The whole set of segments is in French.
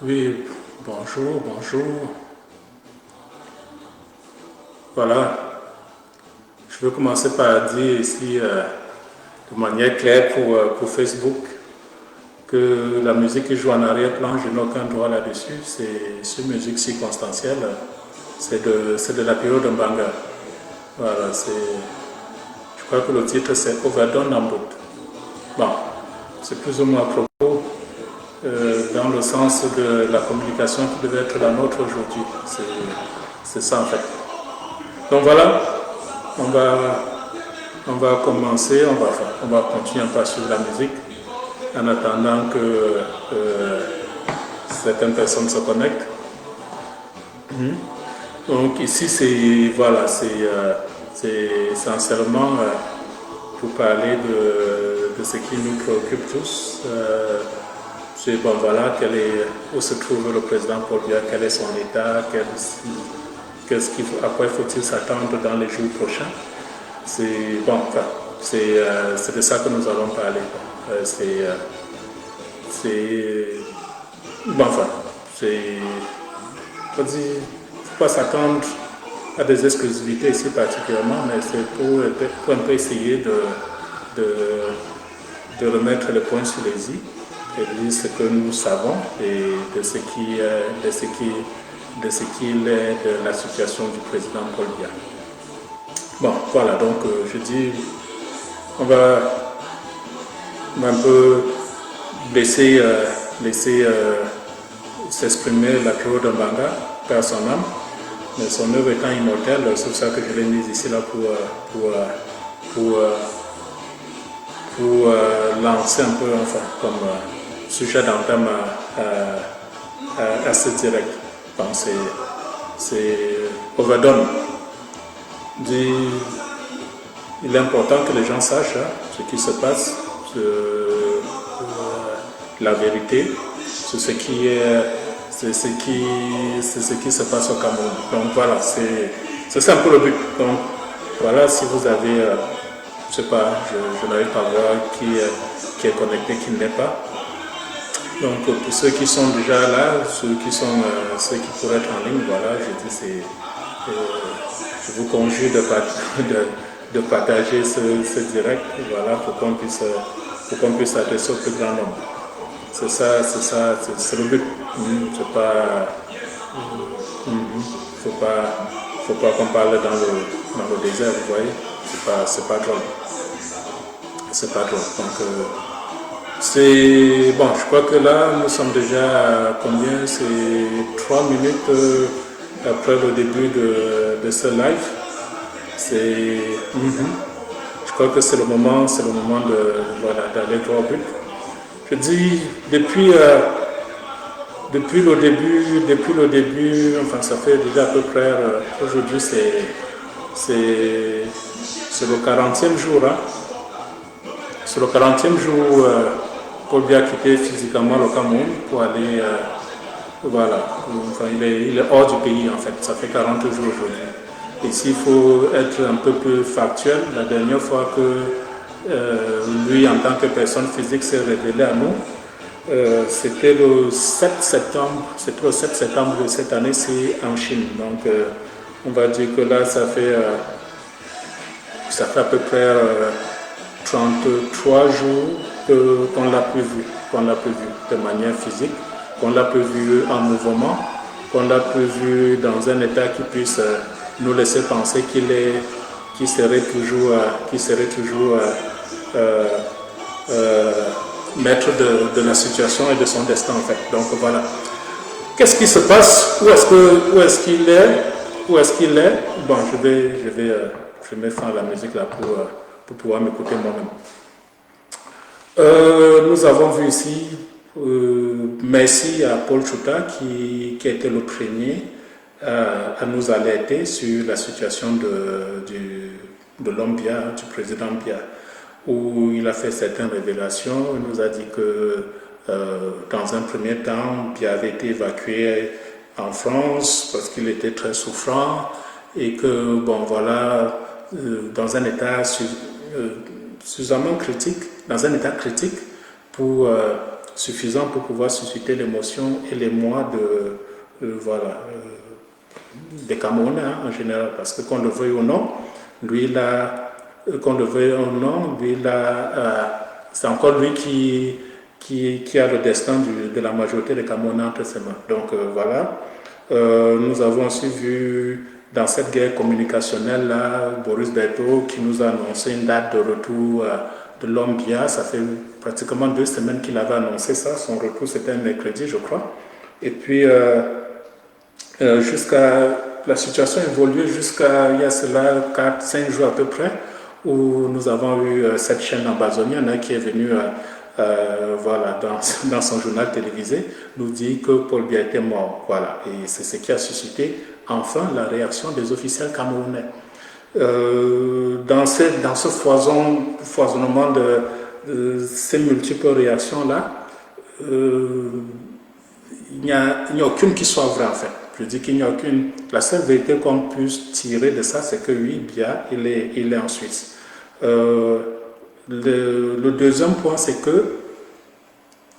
Oui, bonjour, bonjour. Voilà, je veux commencer par dire ici de manière claire pour Facebook que la musique qui joue en arrière-plan, je n'ai aucun droit là-dessus. C'est une musique circonstancielle. C'est de la période de Mbanga. Voilà, je crois que le titre c'est Overdone Nambout. Bon, c'est plus ou moins à propos dans le sens de la communication qui devait être la nôtre aujourd'hui. C'est ça en fait. Donc voilà, on va, on va commencer, on va continuer un peu sur la musique en attendant que certaines personnes se connectent. Donc ici c'est voilà, c'est essentiellement pour parler de ce qui nous préoccupe tous. C'est bon voilà, où se trouve le président Paul Biya, quel est son état, à quoi faut-il s'attendre dans les jours prochains. C'est bon, enfin, c'est de ça que nous allons parler. C'est bon, enfin, faut pas s'attendre à des exclusivités ici particulièrement, mais c'est pour un peu essayer de, de remettre le point sur les i et de dire ce que nous savons et de ce qu'il est de la situation du président Paul Biya. Bon, voilà, donc je dis, on va un peu laisser s'exprimer la période de Mbanga par son âme, mais son œuvre étant immortelle, c'est pour ça que je l'ai mise ici là pour lancer un peu, enfin, comme sujet d'entame assez direct. Donc c'est Overdone. Il est important que les gens sachent ce qui se passe, la vérité, sur ce qui se passe au Cameroun. Donc voilà, c'est un peu le but. Donc voilà, si vous avez, je sais pas, je n'arrive pas à voir qui est connecté, qui ne l'est pas. Donc pour ceux qui sont déjà là, ceux qui pourraient être en ligne, voilà, je dis je vous conjure de partager ce direct, voilà, pour qu'on puisse adresser au plus grand nombre. C'est ça, c'est le but. Faut pas qu'on parle dans le désert, vous voyez. C'est pas drôle. C'est pas drôle. Donc c'est bon, je crois que là nous sommes déjà à combien? C'est 3 minutes après le début de ce live. Je crois que c'est le moment d'aller droit au but. Je dis depuis le début, enfin ça fait déjà à peu près aujourd'hui c'est le 40e jour. Hein. C'est le 40e jour où Paul Biya a quitté physiquement le Cameroun pour aller voilà. Enfin, il est hors du pays en fait. Ça fait 40 jours aujourd'hui. Ici, il faut être un peu plus factuel. La dernière fois que lui, en tant que personne physique, s'est révélé à nous, c'était le 7 septembre. C'était le 7 septembre de cette année, c'est en Chine. Donc, on va dire que là, ça fait à peu près 33 jours qu'on l'a plus vu, de manière physique, qu'on l'a plus vu en mouvement, qu'on l'a plus vu dans un état qui puisse nous laisser penser qu'il serait toujours maître de la situation et de son destin en fait. Donc voilà. Qu'est-ce qui se passe? Où est-ce qu'il est? Bon, je mets fin à la musique là pour pouvoir m'écouter moi-même. Nous avons vu ici, merci à Paul Chouta qui a été le premier à nous alerter sur la situation de l'homme Biya, du président Biya, où il a fait certaines révélations. Il nous a dit que dans un premier temps, Biya avait été évacué en France parce qu'il était très souffrant et que, bon voilà, dans un état suffisamment critique, pour suffisant pour pouvoir susciter l'émotion et l'émoi des Camerounais en général, parce que qu'on le veuille ou non, lui c'est encore lui qui a le destin de la majorité des Camerounais entre ses mains. Donc voilà. Nous avons aussi vu dans cette guerre communicationnelle là, Boris Berthaud qui nous a annoncé une date de retour de l'homme Biya. Ça fait pratiquement 2 semaines qu'il avait annoncé ça. Son retour c'était un mercredi, je crois. Et puis la situation a évolué jusqu'à il y a cela 4-5 jours à peu près, où nous avons eu cette chaîne amazonienne qui est venue dans son journal télévisé nous dit que Paul Biya était mort. Voilà. Et c'est ce qui a suscité enfin la réaction des officiels camerounais. Dans ce foisonnement de ces multiples réactions-là, il n'y a aucune qui soit vraie en fait. Je dis qu'il n'y a aucune. La seule vérité qu'on puisse tirer de ça, c'est que oui, Biya, il est en Suisse. Le deuxième point, c'est que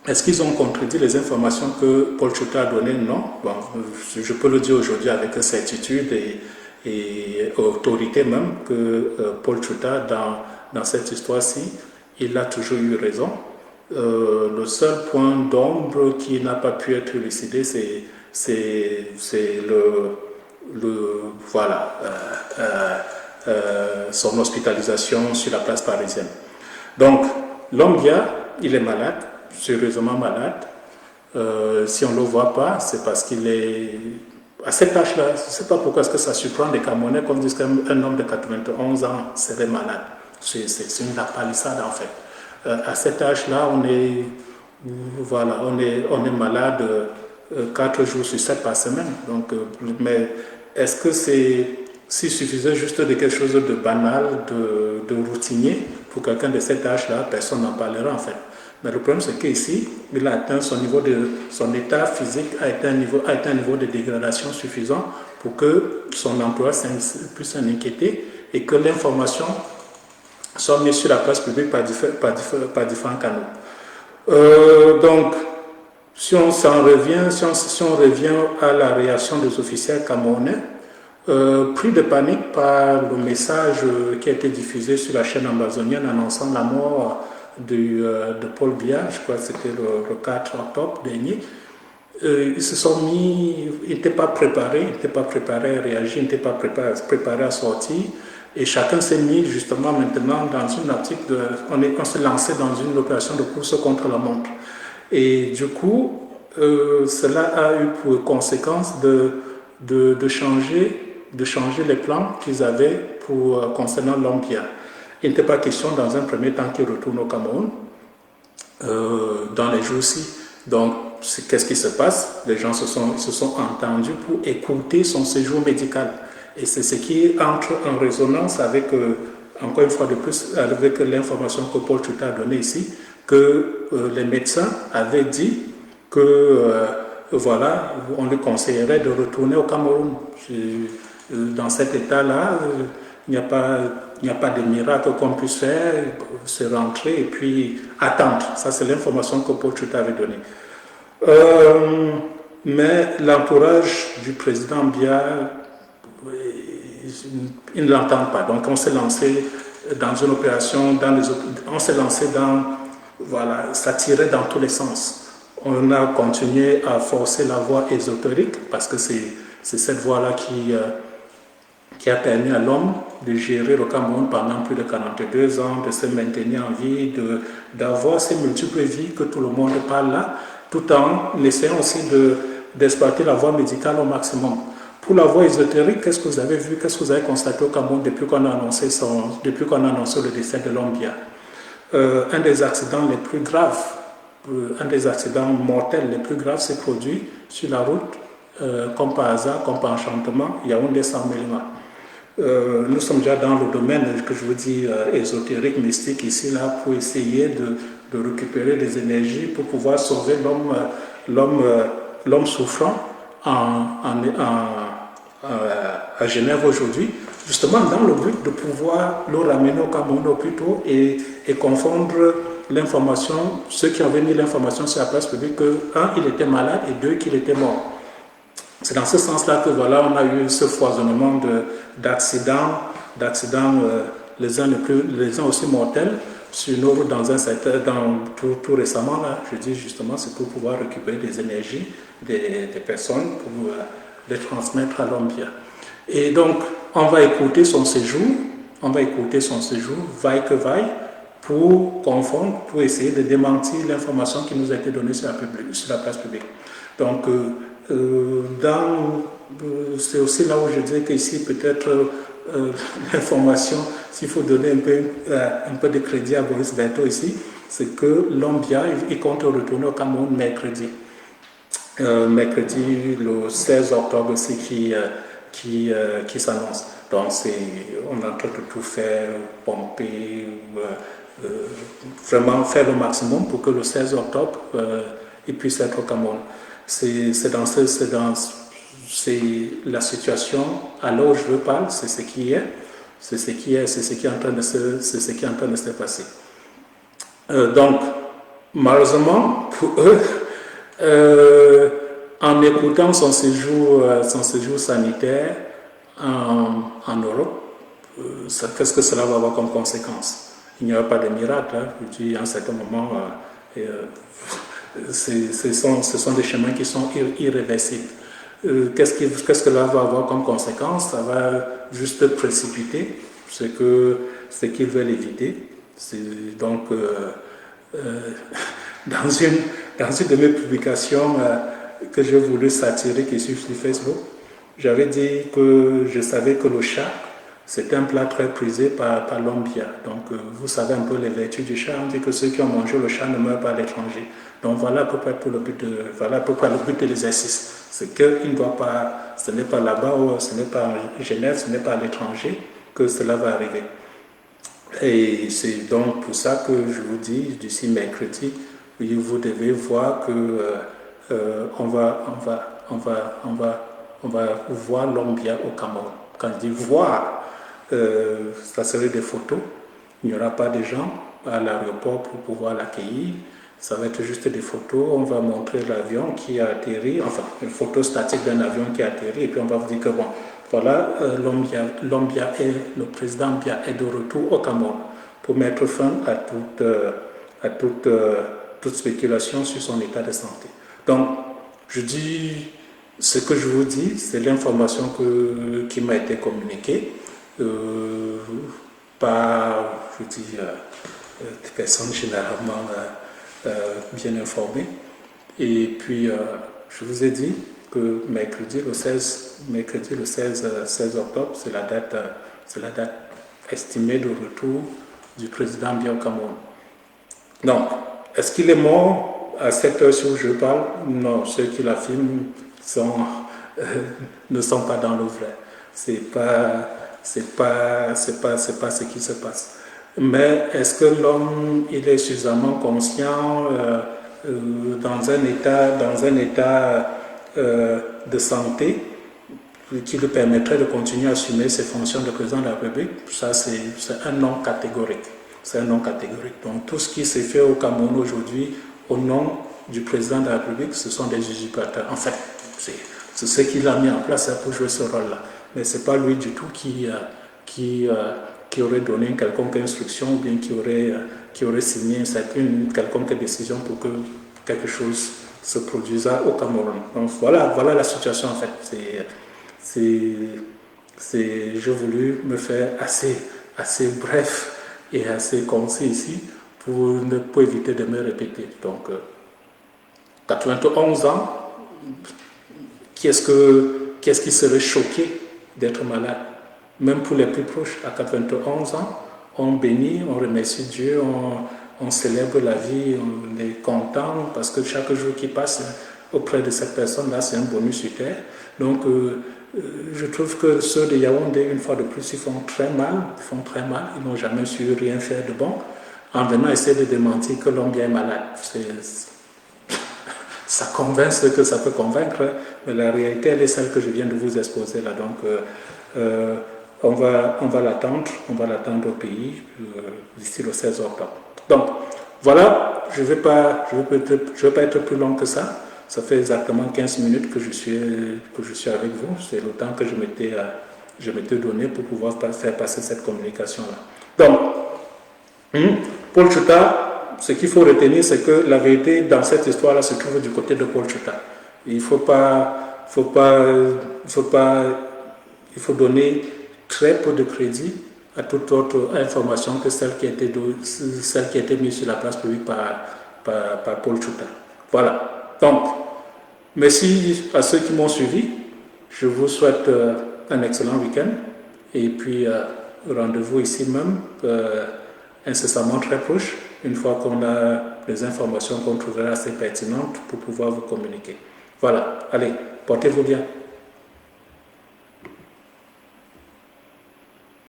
est-ce qu'ils ont contredit les informations que Paul Tchouta a données? Non. Bon, je peux le dire aujourd'hui avec certitude et autorité même que Paul Tchouta, dans cette histoire-ci, il a toujours eu raison. Le seul point d'ombre qui n'a pas pu être élucidé, c'est son hospitalisation sur la place parisienne. Donc, l'homme Biya, il est malade, sérieusement malade. Si on ne le voit pas, c'est parce qu'il est... À cet âge-là, je ne sais pas pourquoi est-ce que ça surprend les Camerounais qu'on dise qu'un homme de 91 ans serait malade. C'est une palissade en fait. À cet âge-là, on est malade 4 jours sur 7 par semaine. Donc, mais est-ce que s'il suffisait juste de quelque chose de banal, de routinier, pour quelqu'un de cet âge-là, personne n'en parlera en fait. Mais le problème, c'est qu'ici, il a atteint son état physique a atteint un niveau de dégradation suffisant pour que son emploi puisse s'en inquiéter et que l'information soit mise sur la place publique par différents canaux. Donc, si on revient à la réaction des officiels camerounais, pris de panique par le message qui a été diffusé sur la chaîne amazonienne annonçant la mort de Paul Biya, je crois que c'était le 4 octobre dernier, ils se sont mis, ils n'étaient pas préparés à réagir, ils n'étaient pas préparés à sortir, et chacun s'est mis justement maintenant dans une optique on s'est lancé dans une opération de course contre la montre. Et du coup, cela a eu pour conséquence de changer les plans qu'ils avaient concernant l'homme Biya. Il n'était pas question dans un premier temps qu'il retourne au Cameroun dans les jours-ci. Donc, qu'est-ce qui se passe? Les gens se sont entendus pour écouter son séjour médical. Et c'est ce qui entre en résonance avec, encore une fois de plus, avec l'information que Paul Tchouta a donnée ici, que les médecins avaient dit que, on lui conseillerait de retourner au Cameroun. Dans cet état-là, il n'y a pas de miracle qu'on puisse faire, se rentrer et puis attendre. Ça, c'est l'information que Paul Tchouta avait donnée. Mais l'entourage du président Biya, ils ne l'entendent pas. Donc, on s'est lancé dans une opération, ça tirait dans tous les sens. On a continué à forcer la voie ésotérique parce que c'est cette voie-là qui a permis à l'homme de gérer le Cameroun pendant plus de 42 ans, de se maintenir en vie, d'avoir ces multiples vies que tout le monde parle là, tout en essayant aussi d'exploiter la voie médicale au maximum. Pour la voie ésotérique, qu'est-ce que vous avez vu, qu'est-ce que vous avez constaté au Cameroun depuis qu'on a annoncé le décès de l'homme Biya? Un des accidents les plus graves, un des accidents mortels les plus graves s'est produit sur la route, comme par hasard, comme par enchantement, Yaoundé-Saint-Mélima. Nous sommes déjà dans le domaine que je vous dis ésotérique, mystique ici, là, pour essayer de récupérer des énergies pour pouvoir sauver l'homme souffrant à Genève aujourd'hui, justement dans le but de pouvoir le ramener au Cameroun au plus tôt et confondre l'information, ceux qui avaient mis l'information sur la place publique, que, un, il était malade et deux, qu'il était mort. C'est dans ce sens-là que voilà, on a eu ce foisonnement d'accidents, les uns aussi mortels, sur nos routes tout récemment, là, je dis justement, c'est pour pouvoir récupérer des énergies des personnes pour les transmettre à l'Ombia. Et donc, on va écouter son séjour, vaille que vaille, pour confondre, pour essayer de démentir l'information qui nous a été donnée sur la place publique. Donc, c'est aussi là où je dis qu'ici, peut-être, l'information, s'il faut donner un peu de crédit à Boris Berthaud ici, c'est que l'Ombia, il compte retourner au Cameroun mercredi. Mercredi, le 16 octobre aussi, qui s'annonce. Donc, on est en train de tout faire, pomper, vraiment faire le maximum pour que le 16 octobre, il puisse être au Cameroun. C'est la situation, à l'heure où je veux parler, c'est ce qui est, c'est ce qui est en train de se passer. Donc, malheureusement, pour eux, en écoutant son séjour sanitaire en Europe, qu'est-ce que cela va avoir comme conséquence? Il n'y aura pas de miracle. Hein. Je dis, à un certain moment, ce sont des chemins qui sont irréversibles. Qu'est-ce que cela va avoir comme conséquence? Ça va juste précipiter ce qu'ils veulent éviter. Donc, dans une de mes publications que j'ai voulu satirer, qui est sur Facebook, j'avais dit que je savais que le chat, c'est un plat très prisé par l'Ombia. Donc, vous savez un peu les vertus du chat. On dit que ceux qui ont mangé le chat ne meurent pas à l'étranger. Donc, voilà à peu près le but de l'exercice. C'est qu'il ne doit pas, ce n'est pas là-bas, ce n'est pas à Genève, ce n'est pas à l'étranger que cela va arriver. Et c'est donc pour ça que je vous dis, d'ici mercredi, vous devez voir que on va voir l'Ombia au Cameroun. Quand je dis voir, ça serait des photos. Il n'y aura pas de gens à l'aéroport pour pouvoir l'accueillir. Ça va être juste des photos. On va montrer l'avion qui a atterri, enfin une photo statique d'un avion qui a atterri, et puis on va vous dire que bon, voilà, le président Ombia est de retour au Cameroun pour mettre fin à toute spéculation sur son état de santé. Donc, je dis, ce que je vous dis, c'est l'information qui m'a été communiquée par, je dis, des personnes généralement bien informées. Et puis, je vous ai dit que mercredi le 16 octobre, c'est la date estimée de retour du président Ombia au Cameroun. Donc, est-ce qu'il est mort à cette heure-ci où je parle? Non, ceux qui l'affirment ne sont pas dans le vrai. C'est pas ce qui se passe. Mais est-ce que l'homme, il est suffisamment conscient dans un état de santé qui lui permettrait de continuer à assumer ses fonctions de président de la République? Ça, c'est un non catégorique. C'est un non catégorique. Donc, tout ce qui s'est fait au Cameroun aujourd'hui, au nom du président de la République, ce sont des usurpateurs. En fait, c'est ce qu'il a mis en place pour jouer ce rôle-là. Mais ce n'est pas lui du tout qui aurait donné une quelconque instruction ou bien qui aurait signé une quelconque décision pour que quelque chose se produise au Cameroun. Donc voilà la situation en fait. J'ai voulu me faire assez bref et assez concis ici pour éviter de me répéter. Donc 91 ans, qui est-ce qui serait choqué d'être malade? Même pour les plus proches, à 91 ans, on bénit, on remercie Dieu, on célèbre la vie, on est content parce que chaque jour qui passe auprès de cette personne-là, c'est un bonus sur terre. Donc, je trouve que ceux de Yaoundé, une fois de plus, ils font très mal, ils n'ont jamais su rien faire de bon, en venant essayer de démentir que l'Ombia est malade. Ça convainc ce que ça peut convaincre, mais la réalité, elle est celle que je viens de vous exposer là. Donc, on va l'attendre au pays d'ici le 16 octobre. Donc, Voilà, je ne vais pas être plus long que ça. Ça fait exactement 15 minutes que je suis avec vous. C'est le temps que je m'étais donné pour pouvoir faire passer cette communication-là. Donc, Paul Tchouta, ce qu'il faut retenir, c'est que la vérité dans cette histoire-là se trouve du côté de Paul Tchouta. Il faut donner très peu de crédit à toute autre information que celle qui a été mise sur la place publique par Paul Tchouta. Voilà. Donc, merci à ceux qui m'ont suivi. Je vous souhaite un excellent week-end. Et puis, rendez-vous ici même, incessamment très proche, une fois qu'on a les informations qu'on trouvera assez pertinentes pour pouvoir vous communiquer. Voilà. Allez, portez-vous bien.